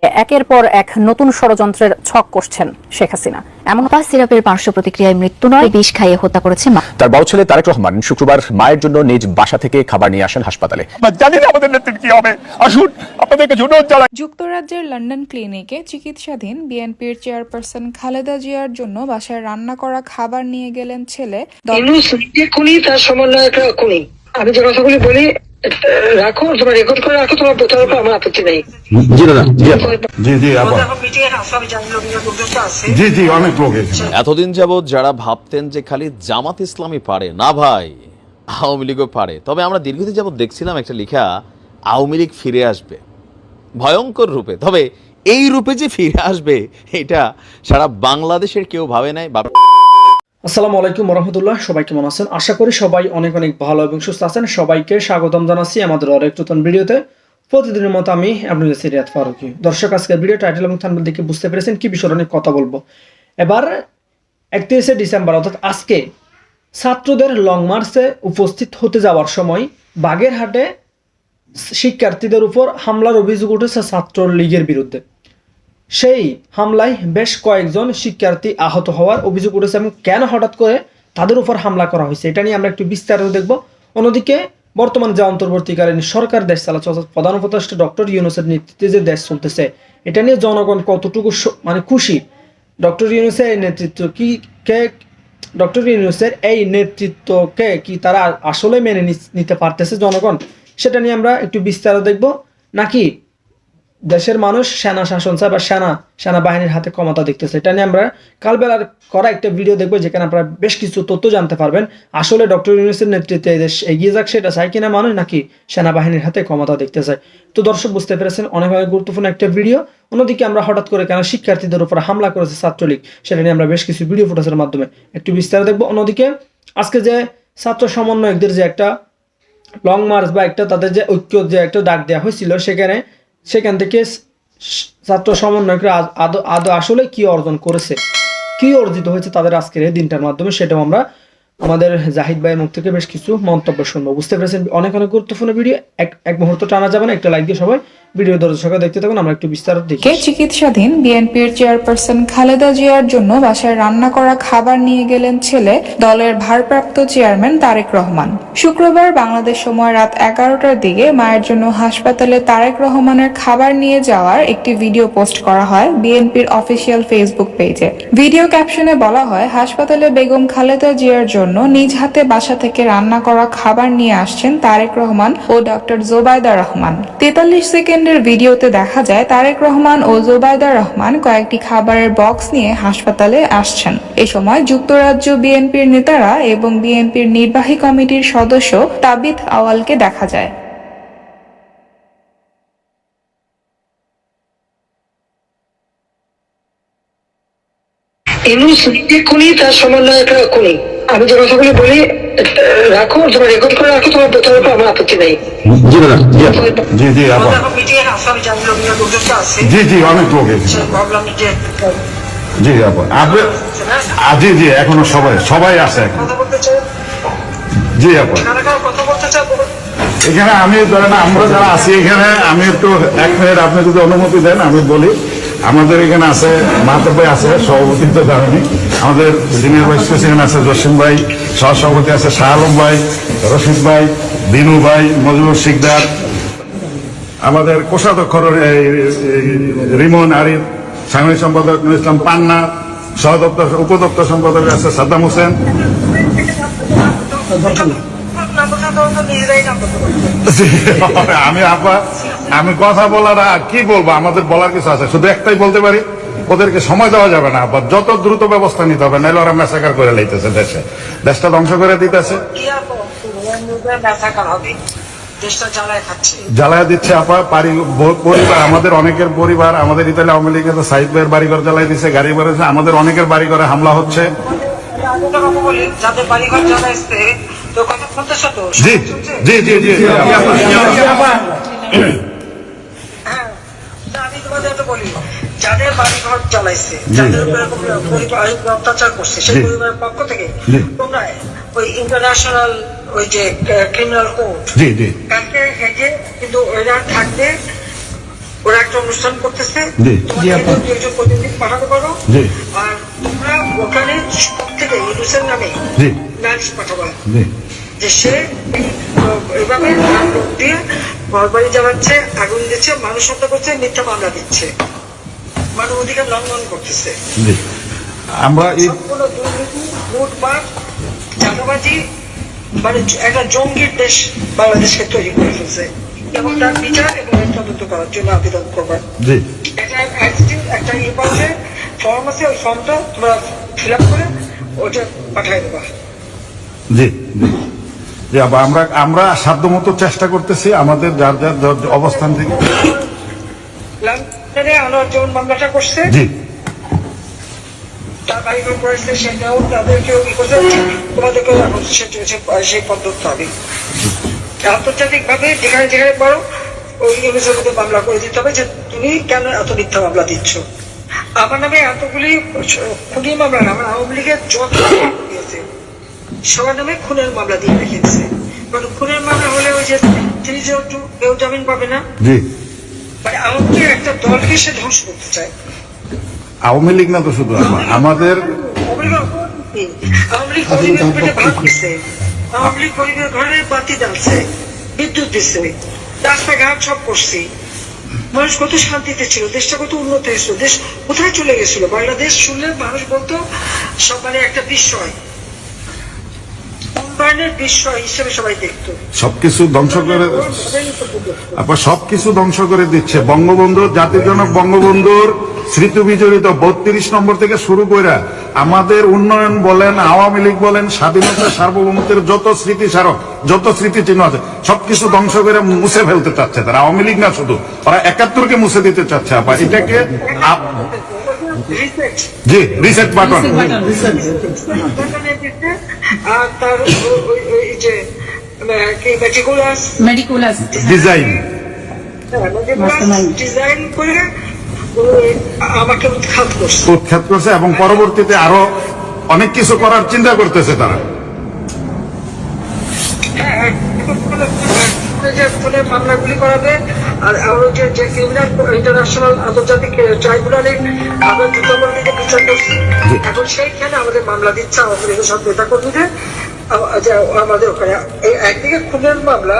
একের পর এক নতুন ষড়যন্ত্রের ছক কষছেন শেখ হাসিনা। এমন সিরাপের পার্শ্ব প্রতিক্রিয়ায় মৃত্যু নয়, বিষ খাইয়ে হত্যা করেছে মা। তার বড় ছেলে তারেক রহমান শুক্রবার মায়ের জন্য নিজ বাসা থেকে খাবার নিয়ে আসেন হাসপাতালে। জানি না আমাদের নেতৃত্ব কি হবে, আসুন আপনাদেরকে অনুরোধ জানাই। যুক্তরাজ্যের লন্ডন ক্লিনিকে চিকিৎসাধীন বিএনপির চেয়ারপারসন খালেদা জিয়ার জন্য বাসায় রান্না করা খাবার নিয়ে গেলেন ছেলে। তার সমন্বয়করা খুনি। আমি যে কথাগুলি বলি রাখো, তোমার রেকর্ড করে রাখো, তোমার প্রতারক আমার আপত্তি নেই। এতদিন যাবৎ যারা ভাবতেন যে খালি জামাত ইসলামী পারে না, ভাই আওয়ামী লীগও পারে। তবে আমরা দীর্ঘদিন যাবৎ দেখছিলাম একটা লেখা, আওয়ামী লীগ ফিরে আসবে ভয়ঙ্কর রূপে। তবে এই রূপে যে ফিরে আসবে এটা সারা বাংলাদেশের কেউ ভাবে নাই। আসসালামু আলাইকুম রহমতুল্লাহ, সবাই কেমন আছেন? আশা করি সবাই অনেক অনেক ভালো এবং সুস্থ আছেন। সবাইকে স্বাগতম জানাচ্ছি আমাদের আরেক নতুন ভিডিওতে। প্রতিদিনের মতো আমি আপনাদের সিরিয়াত ফারুকি। দর্শক, আজকের ভিডিও টাইটেল এবং থাম্বনেল দেখে বুঝতে পেরেছেন কি বিষয় নিয়ে কথা বলবো। এবার 31শে ডিসেম্বর অর্থাৎ আজকে ছাত্রদের লং মার্চে উপস্থিত হতে যাওয়ার সময় বাগেরহাটে শিক্ষার্থীদের উপর হামলার অভিযোগ উঠেছে ছাত্রলীগের বিরুদ্ধে। সেই হামলায় বেশ কয়েকজন শিক্ষার্থী আহত হওয়ার অভিযোগ উঠেছে এবং কেন হঠাৎ করে তাদের উপর হামলা করা হয়েছে এটা নিয়ে আমরা একটু বিস্তারিত দেখব। অন্যদিকে বর্তমান যে অন্তর্বর্তীকালীন সরকার দেশ চালাচ্ছে, অর্থাৎ প্রধান উপদেষ্টা ডক্টর ইউনূসের নেতৃত্বে যে দেশ চলতেছে, এটা নিয়ে জনগণ কতটুকু খুশি, ডক্টর ইউনূসের এই নেতৃত্বকে কি তারা আসলে মেনে নিতে পারতেছে জনগণ, সেটা নিয়ে আমরা একটু বিস্তারিত দেখব। নাকি দেশের মানুষ সেনা শাসন চায় বা সেনাবাহিনীর হাতে ক্ষমতা দেখতেছে, এটা নিয়ে আমরা কালবেলার করা একটা ভিডিও দেখবো, যেখানে আপনারা বেশ কিছু তথ্য জানতে পারবেন। আসলে ডক্টর ইউনূসের নেতৃত্বে দেশ এগিয়ে যাক সেটা চাই কিনা মানুষ, নাকি সেনাবাহিনীর হাতে ক্ষমতা দেখতে চায়। তো দর্শক, বুঝতে পেরেছেন অনেক অনেক গুরুত্বপূর্ণ একটা ভিডিও। অন্যদিকে আমরা হঠাৎ করে কেন শিক্ষার্থীদের উপর হামলা করেছে ছাত্রলীগ, সেটা নিয়ে আমরা বেশ কিছু ভিডিও ফুটেজের মাধ্যমে একটু বিস্তারিত দেখবো। অন্যদিকে আজকে যে ছাত্র সমন্বয়কদের যে একটা লং মার্চ বা একটা তাদের যে ঐক্য যে একটা ডাক দেওয়া হয়েছিল, সেখান থেকে ছাত্র সমন্বয়করা আদৌ আসলে কি অর্জন করেছে, কি অর্জিত হয়েছে তাদের আজকের এই দিনটার মাধ্যমে, সেটাও আমরা আমাদের জাহিদ ভাইয়ের মুখ থেকে বেশ কিছু মন্তব্য শুনবো। বুঝতে পেরেছেন অনেক অনেক গুরুত্বপূর্ণ ভিডিও, এক মুহূর্ত টানা যাবে না, একটা লাইক দিয়ে সবাই ভিডিও দর্শকরা দেখতে থাকুন। আমরা একটু বিস্তারিত দেখি। চিকিৎসাধীন বিএনপির চেয়ারপারসন খালেদা জিয়ার জন্য বাসায় রান্না করা খাবার নিয়ে গেলেন ছেলে, দলের ভারপ্রাপ্ত চেয়ারম্যান তারেক রহমান। শুক্রবার বাংলাদেশ সময় রাত 11টার দিকে মায়ের জন্য হাসপাতালে তারেক রহমানের খাবার নিয়ে যাওয়ার একটি ভিডিও পোস্ট করা হয় বিএনপির অফিসিয়াল ফেসবুক পেজে। ভিডিও ক্যাপশনে বলা হয়, হাসপাতালে বেগম খালেদা জিয়ার জন্য নিজ হাতে বাসা থেকে রান্না করা খাবার নিয়ে আসছেন তারেক রহমান ও ডক্টর জোবায়দা রহমান। 43 সেকেন্ডের ভিডিওতে দেখা যায় তারেক রহমান ও জোবায়দা রহমান কয়েকটি খাবারের বক্স নিয়ে হাসপাতালে আসছেন। এ সময় যুক্তরাজ্য বিএনপির নেতারা এবং বিএনপির নির্বাহী কমিটির সদস্য তাবিথ আওয়ালকে দেখা যায়। তার সমন্বয়করা খুনি। আমি যে কথাগুলি বলি রাখো, তোমার রেকর্ড করে রাখো, তোমার প্রতারক আমার আপত্তি নেই। এখনো সবাই আছে এখানে। আমি ধরেন আমরা যারা আছি এখানে, আমি একটু 1 মিনিট আপনি যদি অনুমতি দেন আমি বলি। আমাদের এখানে আছে মাহতাব ভাই আছে, সভাপতি তো জানেনি। আমাদের সিনিয়র ভাইস প্রেসিডেন্ট আছে জসিম ভাই, সহসভাপতি আছে শাহ আলম ভাই, রশিদ ভাই, বিনু ভাই, মজিবুর শিকদার, আমাদের কোষাধ্যক্ষ রিমন আরিফ, সাংগঠনিক সম্পাদক ইসলাম পান্না, উপদপ্তর সম্পাদক আছে সাদ্দাম হোসেন। আমি কথা বলার কি বলবো, আমাদের বলার কিছু আছে, শুধু একটাই বলতে পারি, ওদেরকে সময় দেওয়া যাবে না, যত দ্রুত ব্যবস্থা নিতে হবে, নাহলে ওরা ম্যাসাকার করে লাইতেছে, দেশটা ধ্বংস করে দিতেছে, জ্বালায় দিচ্ছে। পরিবার, আমাদের অনেকের পরিবার, আমাদের ইতালি আওয়ামী লীগের সাইদ ভাইয়ের বাড়িঘর জ্বালাই দিচ্ছে, গাড়ি বাড়িছে, আমাদের অনেকের বাড়িঘরে হামলা হচ্ছে। জি জি জি জি আমি তোমাদের তো বলি, যাদের বাড়িঘর জ্বালাইছে, যাদের উপরে অত্যাচার করছে, সেই পরিবারের পক্ষ থেকে তোমরা ওই ইন্টারন্যাশনাল ওই যে ক্রিমিনাল কোড কালকে হেঁটে কিন্তু ওরা থাকবে ওরা একটা অনুষ্ঠান করতেছে, জি। তোমাদেরকে দুইজন প্রতিনিধি পাঠাতে পারো, জি। আর তোমরা ওখানে সব থেকে ইউনুসের নামে জি। নালিশ পাঠাবা জি। যে সে এইভাবে লোক দিয়ে ঘর বাড়ি জ্বালাচ্ছে, আগুন দিচ্ছে, মানুষ হত্যা করছে, মিথ্যা মামলা দিচ্ছে, মানব অধিকার লঙ্ঘন করতেছে। জি। আমরা এই সম্পূর্ণ দুর্নীতি, লুটপাট, চাঁদাবাজি, মানে একটা জঙ্গির দেশ বাংলাদেশকে তৈরি করে ফেলছে, এবং তার বিচার এবং এর তদন্ত করার জন্য আবেদন করবেন। জি। একটা ফর্ম আছে, ওই ফর্মটা তোমরা ফিল আপ করে ওটা পাঠিয়ে দেবা। জি। জি। জি, আবার আমরা সাধ্যমতো চেষ্টা করতেছি আমাদের যার যার অবস্থান থেকে। লন্ডনে আনোয়ার যেমন মামলাটা করছে, জি। তার বাড়ি ঘর করেছে, সেটাও তাদেরকেও তোমাদেরকেও এখন সেই পদ্ধতি হবে। আন্তর্জাতিক ভাবে যেখানে যেখানে পারো ওই ইউনিসের মধ্যে মামলা করে দিতে হবে যে তুমি কেন এত মিথ্যা মামলা দিচ্ছ। আমার নামে এতগুলি খুনি মামলা না, আমার আওয়ামী লীগের যত দিয়েছে সবার নামে খুনের মামলা দিয়ে রেখেছে। কারণ খুনের মামলা হলে ওই যে 302 কেউ জামিন পাবে না। জি। মানে আওয়ামী লীগের একটা দলকে সে ধ্বংস করতে চায়। আওয়ামী লীগ না তো শুধু আমাদের আওয়ামী লীগ গরিবের পেটে ভাত দিচ্ছে, আওয়ামী লীগ গরিবের ঘরে বাতি জ্বালছে, বিদ্যুৎ দিচ্ছে, রাস্তাঘাট সব করছে। মানুষ কত শান্তিতে ছিল, দেশটা কত উন্নত হয়েছিল, দেশ কোথায় চলে গেছিল। বাংলাদেশ শুনলে মানুষ বলতো সব মানে একটা বিস্ময়, উন্নয়নের বিস্ময় হিসেবে সবাই দেখতো। সবকিছু ধ্বংস করে, আবার সবকিছু ধ্বংস করে দিচ্ছে। বঙ্গবন্ধু, জাতির জনক বঙ্গবন্ধুর স্মৃতি বিজড়িত 32 নম্বর থেকে শুরু করে আমাদের উন্নয়ন বলেন, আওয়ামী লীগ বলেন, স্বাধীনতা সার্বভৌমত্বের যত স্মৃতিস্মারক, যত স্মৃতিচিহ্ন আছে সবকিছু ধ্বংস করে মুছে ফেলতে চাচ্ছে তারা। আওয়ামী লীগ না শুধু, ওরা 71কে মুছে দিতে চাচ্ছে। আবার এটাকে জি রিসেট বাটন। আর তার ওই যে মেডিকুলাস ডিজাইন ডিজাইন করে আমাকে উৎখাত করছে এবং পরবর্তীতে আরো অনেক কিছু করার চিন্তা করতেছে তারা। যে মামলাগুলি করাবে, আর আরো যে ক্রিমিনাল ইন্টারন্যাশনাল আন্তর্জাতিক ট্রাইব্যুনালে আমরা যুদ্ধাপরাধীদের বিচার করছি, এখন সেইখানে আমাদের মামলা দিচ্ছে আমাদের সব নেতা কর্মীদের। আমাদের ওখানে একদিকে খুনের মামলা,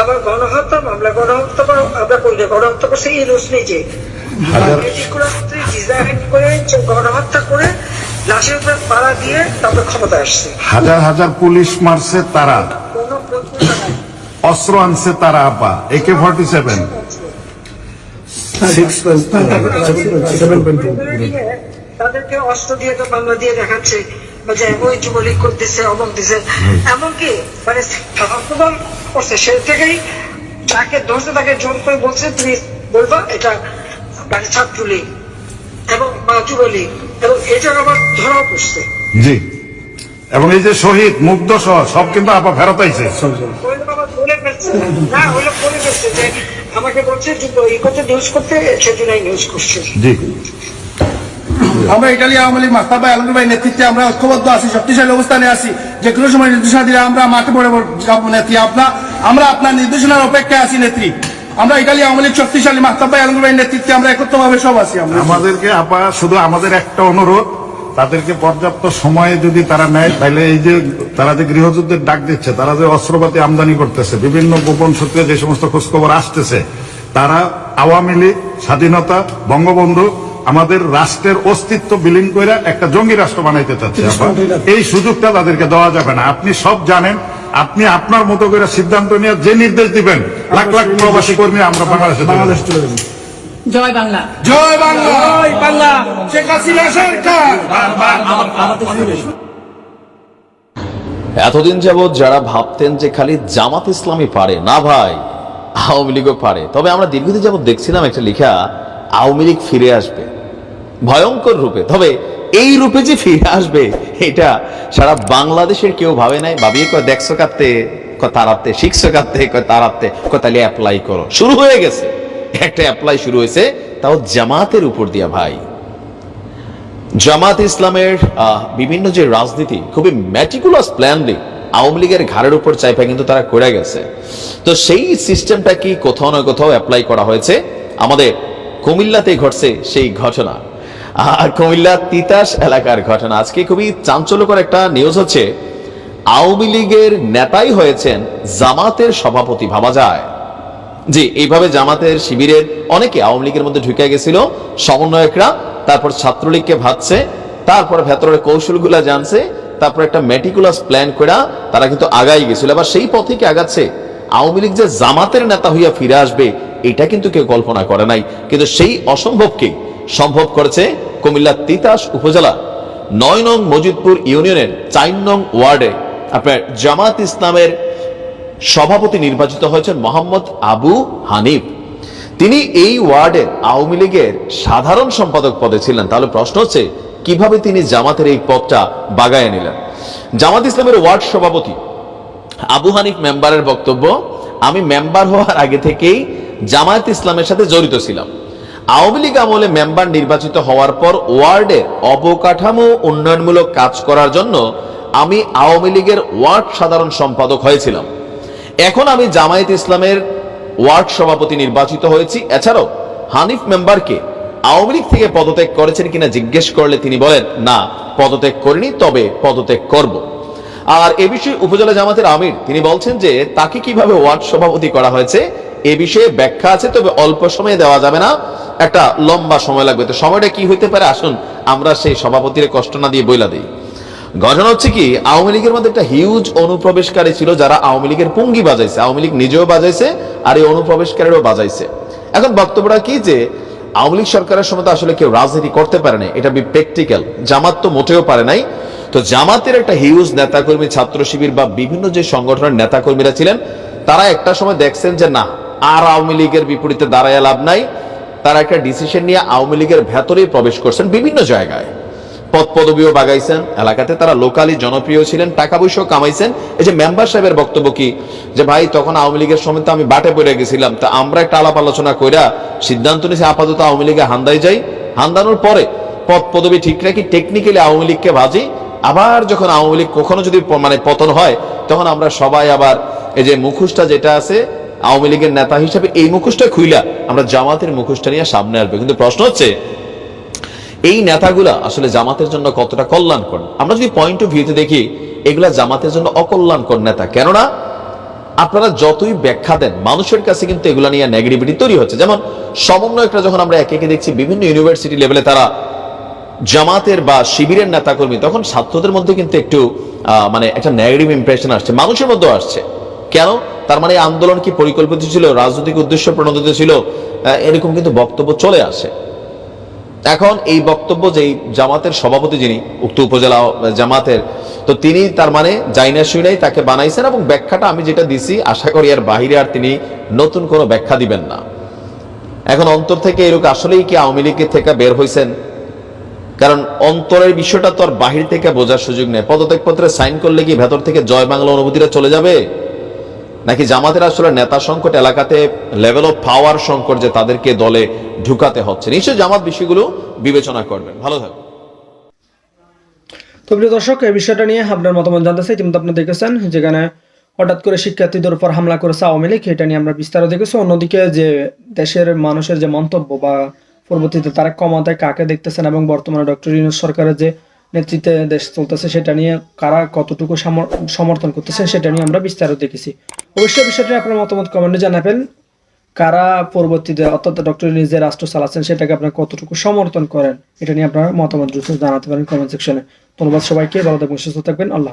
আবার গণহত্যা মামলা, গণহত্যা আমরা করি না, গণহত্যা করছে এই রোজ নিজে ডিজাইন করে গণহত্যা করে লাশের উপরে পাড়া দিয়ে তারপরে ক্ষমতা আসছে। হাজার হাজার পুলিশ মারছে তারা, অস্ত্র আনছে তারা, আপা AK-47 তাদেরকে অস্ত্র দিয়ে তো বাংলা দিয়ে দেখাচ্ছে যে ওই যুবলীগ করতেছে, অমক দিছে, এমনকি মানে হস্তদল করছে। সে থেকেই যাকে ধরছে তাকে জোর করে বলছে তুমি বলবা এটা মানে ছাত্রলীগ এবং যুবলীগ, এবং এটা আবার ধরাও পড়ছে। জি। এবং এই যে শহীদ মুগ্ধ সহ সব কিন্তু আপা ফেরত আইছে। না ওই লোক বলে ফেলছে যে আমাকে বলছে ই করতে, নিউজ করতে, সেজন্যই নিউজ করছে। জি। আমরা ইটালি আওয়ামী লীগ মাস্তাব ভাই আলমগীর ভাই নেতৃত্বে আমরা ঐক্যবদ্ধ আছি, শক্তিশালী অবস্থানে আছি। যে কোনো সময় নির্দেশনা দিলে আমরা মাঠে পড়ে যাবো নেত্রী। আমরা আপনার নির্দেশনার অপেক্ষায় আছি নেত্রী। আমরা ইটালি আওয়ামী লীগ শক্তিশালী মাস্তাব ভাই আলমগীর ভাই নেতৃত্বে আমরা একত্রভাবে সব আছি। আমাদেরকে আপা শুধু আমাদের একটা অনুরোধ, তাদেরকে পর্যাপ্ত সময়ে যদি তারা নেয় তাহলে এই যে তারা যে গৃহযুদ্ধের ডাক দিচ্ছে, তারা যে অস্ত্রপাতি আমদানি করতেছে, বিভিন্ন গোপন সূত্রে যে সমস্ত খোঁজখবর আসতেছে, তারা আওয়ামী লীগ, স্বাধীনতা, বঙ্গবন্ধু, আমাদের রাষ্ট্রের অস্তিত্ব বিলীন করে একটা জঙ্গি রাষ্ট্র বানাইতে চাচ্ছে। এই সুযোগটা তাদেরকে দেওয়া যাবে না। আপনি সব জানেন, আপনি আপনার মতো করে সিদ্ধান্ত নিয়ে যে নির্দেশ দিবেন, লাখ লাখ প্রবাসী কর্মী আমরা বাংলাদেশে চলে যাব। জয় বাংলা, জয় বাংলা, জয় বাংলা, শেখ হাসিনা সরকার। এতদিন যাবৎ যারা ভাবতেন যে খালি জামাত ইসলামী পারে না, ভাই আওয়ামী লীগও পারে। তবে আমরা দীর্ঘদিন যাবৎ দেখছিলাম একটা লেখা, আওয়ামী লীগ ফিরে আসবে ভয়ঙ্কর রূপে। তবে এই রূপে যে ফিরে আসবে এটা সারা বাংলাদেশের কেউ ভাবে নাই। ভাবিয়ে কয় দেখছো কাঁদতে, তারাতে শিখছো কাঁদতে, তারাতে তাহলে অ্যাপ্লাই করো। শুরু হয়ে গেছে, একটা অ্যাপ্লাই শুরু হয়েছে, তাও জামাতের উপর দিয়া। ভাই জামাত ইসলামের বিভিন্ন যে রাজনীতি খুবই ম্যাটিকুলাস প্ল্যানলি আওয়ামী লীগের ঘাড়ের উপর চাইপা কিন্তু তারা করে গেছে। তো সেই সিস্টেমটা কি কোথাও না কোথাও অ্যাপ্লাই করা হয়েছে আমাদের কুমিল্লাতেই ঘটছে সেই ঘটনা, আর কুমিল্লার তিতাস এলাকার ঘটনা। আজকে খুবই চাঞ্চল্যকর একটা নিউজ হচ্ছে, আওয়ামী লীগের নেতাই হয়েছেন জামাতের সভাপতি। ভাবা যায় যে এইভাবে জামাতের শিবিরের অনেকে আওয়ামী লীগের মধ্যে ঢুকে গেছিল, সমন্বয়করা, তারপর ছাত্রলীগকে ভাবছে, তারপর ভেতরের কৌশলগুলা জানছে, তারপর একটা মেটিকুলাস প্ল্যান করে তারা কিন্তু আগাই গেছিল। এবার সেই পথে কি আগাচ্ছে। আওয়ামী লীগ যে জামাতের নেতা হইয়া ফিরে আসবে এটা কিন্তু কেউ কল্পনা করে নাই, কিন্তু সেই অসম্ভবকে সম্ভব করেছে কুমিল্লার তিতাস উপজেলা ৯ নং মজিদপুর ইউনিয়নের ৪ নং ওয়ার্ডে আপনার জামাত ইসলামের সভাপতি নির্বাচিত হয়েছেন মোহাম্মদ আবু হানিফ। তিনি এই ওয়ার্ডের আওয়ামী লীগের সাধারণ সম্পাদক পদে ছিলেন। তাহলে প্রশ্ন হচ্ছে কিভাবে তিনি জামাতের এই পদটা বাগায় নিলেন। জামাত ইসলামের ওয়ার্ড সভাপতি আবু হানিফ মেম্বারের বক্তব্য, আমি মেম্বার হওয়ার আগে থেকেই জামায়াত ইসলামের সাথে জড়িত ছিলাম। আওয়ামী লীগ আমলে মেম্বার নির্বাচিত হওয়ার পর ওয়ার্ডের অবকাঠামো উন্নয়নমূলক কাজ করার জন্য আমি আওয়ামী লীগের ওয়ার্ড সাধারণ সম্পাদক হয়েছিলাম। এখন আমি জামায়াত ইসলামের ওয়ার্ড সভাপতি নির্বাচিত হয়েছি। এছাড়াও হানিফ মেম্বারকে আওয়ামী লীগ থেকে পদত্যাগ করেছেন কিনা জিজ্ঞেস করলে তিনি বলেন, না পদত্যাগ করিনি, তবে পদত্যাগ করব। আর এ বিষয়ে উপজেলা জামাতের আমির তিনি বলছেন যে তাকে কিভাবে ওয়ার্ড সভাপতি করা হয়েছে এ বিষয়ে ব্যাখ্যা আছে, তবে অল্প সময়ে দেওয়া যাবে না, একটা লম্বা সময় লাগবে। তো সময়টা কি হইতে পারে আসুন আমরা সেই সভাপতির কষ্ট না দিয়ে বইলা দিই। ঘটনা হচ্ছে কি, আওয়ামী লীগের মধ্যে একটা হিউজ অনুপ্রবেশকারী ছিল যারা আওয়ামী লীগের পুঙ্গি বাজাইছে, আওয়ামী লীগ নিজেও বাজাইছে আর এই অনুপ্রবেশকারীরাও বাজাইছে। এখন বক্তব্যটা কি যে আওয়ামী লীগ সরকারের সময় তো আসলে কেউ রাজনীতি করতে পারে না, এটা প্র্যাকটিক্যাল। জামাত তো মোটেও পারে নাই। তো জামাতের একটা হিউজ নেতাকর্মী, ছাত্র শিবির বা বিভিন্ন যে সংগঠনের নেতাকর্মীরা ছিলেন, তারা একটা সময় দেখছেন যে না আর আওয়ামী লীগের বিপরীতে দাঁড়ায় লাভ নাই। তারা একটা ডিসিশন নিয়ে আওয়ামী লীগের ভেতরেই প্রবেশ করছেন, বিভিন্ন জায়গায় পদ পদবিও বাগাইছেন, এলাকাতে তারা লোকালি জনপ্রিয় ছিলেন, টাকা পয়সাও কামাইছেন। এই যে মেম্বার সাহেবের বক্তব্য কি যে ভাই তখন আওয়ামী লীগের সময় তো আমি বাটে পড়ে গেছিলাম, তা আমরা একটা আলাপ আলোচনা কইরা সিদ্ধান্ত নিয়েছি আপাতত আওয়ামী লীগে হান্দাই যাই, হান্দানোর পরে পদ পদবি ঠিক রাখি, টেকনিক্যালি আওয়ামী লীগকে ভাজি, আবার যখন আওয়ামী লীগ কখনো যদি পতন হয় তখন আমরা সবাই আবার এই যে মুখোশটা যেটা আছে আওয়ামী লীগের নেতা হিসেবে এই মুখোশটা খুইলা আমরা জামাতের মুখোশটা নিয়ে সামনে আসবে। কিন্তু প্রশ্ন হচ্ছে এই নেতাগুলা আসলে জামাতের জন্য কতটা কল্যাণকর। আমরা যদি পয়েন্ট অফ ভিউতে দেখি এগুলা জামাতের জন্য অকল্যাণকর নেতা, কেননা আপনারা যতই ব্যাখ্যা দেন মানুষের কাছে কিন্তু এগুলা নিয়ে নেগেটিভিটি তৈরি হচ্ছে। যেমন সমন্বয়করা যখন আমরা একে একে দেখছি বিভিন্ন ইউনিভার্সিটি লেভেলে তারা জামাতের বা শিবিরের নেতাকর্মী, তখন ছাত্রদের মধ্যে কিন্তু একটু মানে একটা নেগেটিভ ইমপ্রেশন আসছে, মানুষের মধ্যেও আসছে। কেন? তার মানে আন্দোলন কি পরিকল্পিত ছিল, রাজনৈতিক উদ্দেশ্য প্রণোদিত ছিল, এরকম কিন্তু বক্তব্য চলে আসে। এখন এই বক্তব্য যেই জামাতের সভাপতি যিনি উক্ত উপজেলা জামাতের, তো তিনি তার মানে জাইনা শুনাই তাকে বানাইছেন, এবং ব্যাখ্যাটা আমি যেটা দিছি আশা করি আর বাহিরে আর তিনি নতুন কোনো ব্যাখ্যা দিবেন না। এখন অন্তর থেকে এরকম আসলেই কি আওয়ামী লীগের থেকে বের হয়েছেন? কারণ অন্তরের বিষয়টা তো আর বাহির থেকে বোঝার সুযোগ নেই। পদত্যাগপত্রে সাইন করলে কি ভেতর থেকে জয় বাংলা অনুভূতিটা চলে যাবে, নাকি জামাতের আসলে নেতা সংকট, এলাকাতে লেভেল অফ পাওয়ার সংকট যে তাদেরকে দলে ঢুকাতে হচ্ছে? নিশ্চয়ই জামাত বিষয়গুলো বিবেচনা করবেন। ভালো থাকবেন। তো প্রিয় দর্শক, এই বিষয়টা নিয়ে আপনার মতামত জানতে চাই। ইতিমধ্যে আপনি দেখেছেন যেখানে হঠাৎ করে শিক্ষার্থীদের উপর হামলা করেছে আওয়ামী লীগ, এটা নিয়ে আমরা বিস্তারিত দেখেছি। অন্যদিকে যে দেশের মানুষের যে মন্তব্য বা পরবর্তীতে তারা ক্ষমতায় কাকে দেখতেছেন এবং বর্তমানে ডক্টর ইউনূস সরকারের যে নেতৃত্বে দেশ চলতেছে সেটা নিয়ে কারা কতটুকু সমর্থন করতেছেন সেটা নিয়ে আমরা বিস্তারিত দেখেছি। অবশ্যই বিষয়টা আপনার মতামত কমেন্টে জানাবেন। কারা পরবর্তীতে অর্থাৎ ডক্টর ইউনূস যে রাষ্ট্র চালাচ্ছেন সেটাকে আপনারা কতটুকু সমর্থন করেন, এটা নিয়ে আপনারা মতামত জানাতে পারেন কমেন্ট সেকশনে। ধন্যবাদ সবাইকে, ভালো থাকবেন, সুস্থ থাকবেন, আল্লাহ।